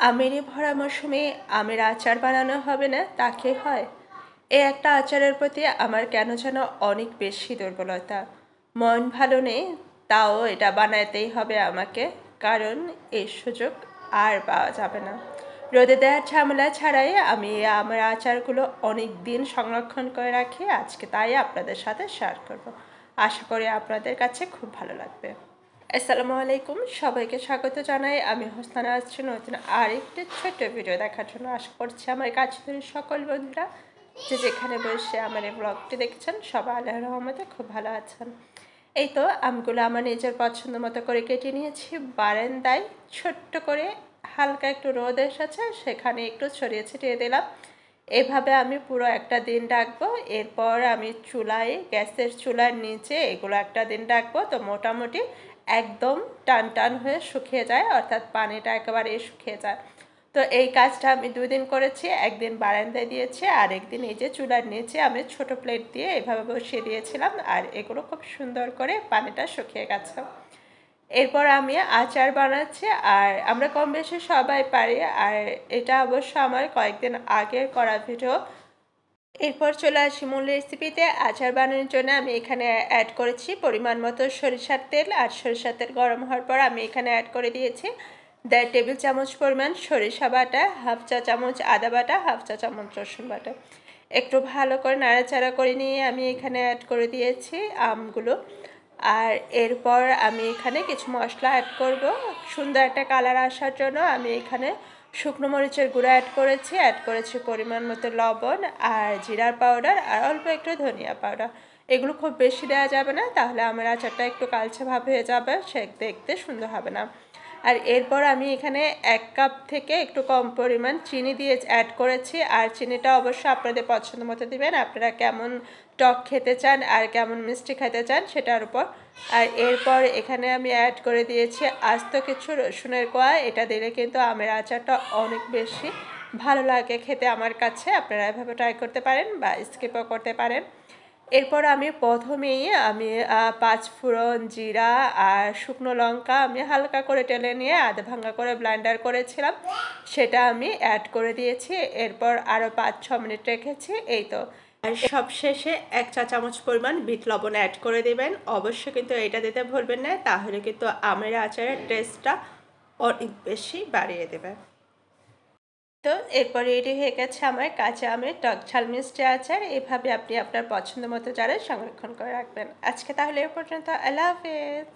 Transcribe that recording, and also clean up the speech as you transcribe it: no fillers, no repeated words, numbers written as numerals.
আমেরই ভরা মৌসুমে আমের আচার বানানো হবে না তা কি হয়? এই একটা আচারের প্রতি আমার কেন যেন অনেক বেশি দুর্বলতা। মন ভালো নেই, তাও এটা বানাতেই হবে আমাকে, কারণ এই সুযোগ আর পাওয়া যাবে না। রোদে দেওয়ার ঝামেলা ছাড়াই আমি আমার আচারগুলো অনেক দিন সংরক্ষণ করে রাখি, আজকে তাই আপনাদের সাথে শেয়ার করব। আশা করি আপনাদের কাছে খুব ভালো লাগবে। আসসালামু আলাইকুম, সবাইকে স্বাগত জানাই। আমি হোসনা আসছি নতুন আরেকটি ছোট্ট ভিডিও দেখার জন্য। আশা করছি আমার কাছের সকল বন্ধুরা যে যেখানে বসে আমার এই ব্লগটি দেখছেন সবাই আল্লাহর রহমতে খুব ভালো আছেন। এই তো আমগুলো আমার নিজের পছন্দ মতো করে কেটে নিয়েছি। বারান্দায় ছোট্ট করে হালকা একটু রোদ এসেছে, সেখানে একটু ছড়িয়ে ছিটিয়ে দিলাম। এভাবে আমি পুরো একটা দিন রাখবো। এরপর আমি গ্যাসের চুলার নিচে এগুলো একটা দিন রাখবো, তো মোটামুটি একদম টান টান হয়ে শুকিয়ে যায়, অর্থাৎ পানিটা একেবারে শুকিয়ে যায়। তো এই কাজটা আমি 2 দিন করেছি। একদিন বারান্দায় দিয়েছি, আর একদিন এই যে চুলার নিচে আমি ছোট প্লেট দিয়ে এভাবে বসিয়ে দিয়েছিলাম, আর এগুলো খুব সুন্দর করে পানিটা শুকিয়ে গেছে। এরপর আমি আচার বানাচ্ছি, আর আমরা কম বেশি সবাই পারি, আর এটা অবশ্য আমার কয়েকদিন আগের করা ভিডিও। এরপর চলে আসি মূল রেসিপিতে। আচার বানানোর জন্য আমি এখানে অ্যাড করেছি পরিমাণ মতো সরিষার তেল, আর সরিষার তেল গরম হওয়ার পর আমি এখানে অ্যাড করে দিয়েছি 1.5 টেবিল চামচ পরিমাণ সরিষা বাটা, 1/2 চা চামচ আদা বাটা, 1/2 চা চামচ রসুন বাটা। একটু ভালো করে নাড়াচাড়া করে নিয়ে আমি এখানে অ্যাড করে দিয়েছি আমগুলো। আর এরপর আমি এখানে কিছু মশলা অ্যাড করব সুন্দর একটা কালার আসার জন্য। আমি এখানে শুকনো মরিচের গুঁড়ো অ্যাড করেছি পরিমাণ মতো লবণ, আর জিরার পাউডার, আর অল্প একটু ধনিয়া পাউডার। এগুলো খুব বেশি দেওয়া যাবে না, তাহলে আমার আচারটা একটু কালচে ভাব হয়ে যাবে, সে দেখতে সুন্দর হবে না। আর এরপর আমি এখানে 1 কাপ থেকে একটু কম পরিমাণ চিনি দিয়ে অ্যাড করেছি, আর চিনিটা অবশ্য আপনাদের পছন্দ মতো দিবেন, আপনারা কেমন টক খেতে চান আর কেমন মিষ্টি খেতে চান সেটার উপর। আর এরপর এখানে আমি অ্যাড করে দিয়েছি আস্ত কিছু রসুনের কোয়া। এটা দিলে কিন্তু আমের আচারটা অনেক বেশি ভালো লাগে খেতে আমার কাছে। আপনারা এভাবে ট্রাই করতে পারেন বা স্কিপও করতে পারেন। এরপর আমি প্রথমেই 5 ফোড়ন, জিরা আর শুকনো লঙ্কা আমি হালকা করে টেলে নিয়ে আধা ভাঙা করে ব্লেন্ডার করেছিলাম, সেটা আমি অ্যাড করে দিয়েছি। এরপর আরও 5-6 মিনিট রেখেছি। এই তো। আর সবশেষে 1 চা চামচ পরিমাণ বিট লবণ অ্যাড করে দেবেন। অবশ্যই কিন্তু এটা দিতে ভুলবেন না, তাহলে কিন্তু আমের আচারের টেস্টটা অনেক বেশি বাড়িয়ে দেবে। তো এরপর রেডি হয়ে গেছে আমার কাঁচা আমের টক ঝাল মিষ্টি আচার। এভাবে আপনি আপনার পছন্দ মতো চারা সংরক্ষণ করে রাখবেন। আজকে তাহলে এ পর্যন্ত। আল্লাহ হাফেজ।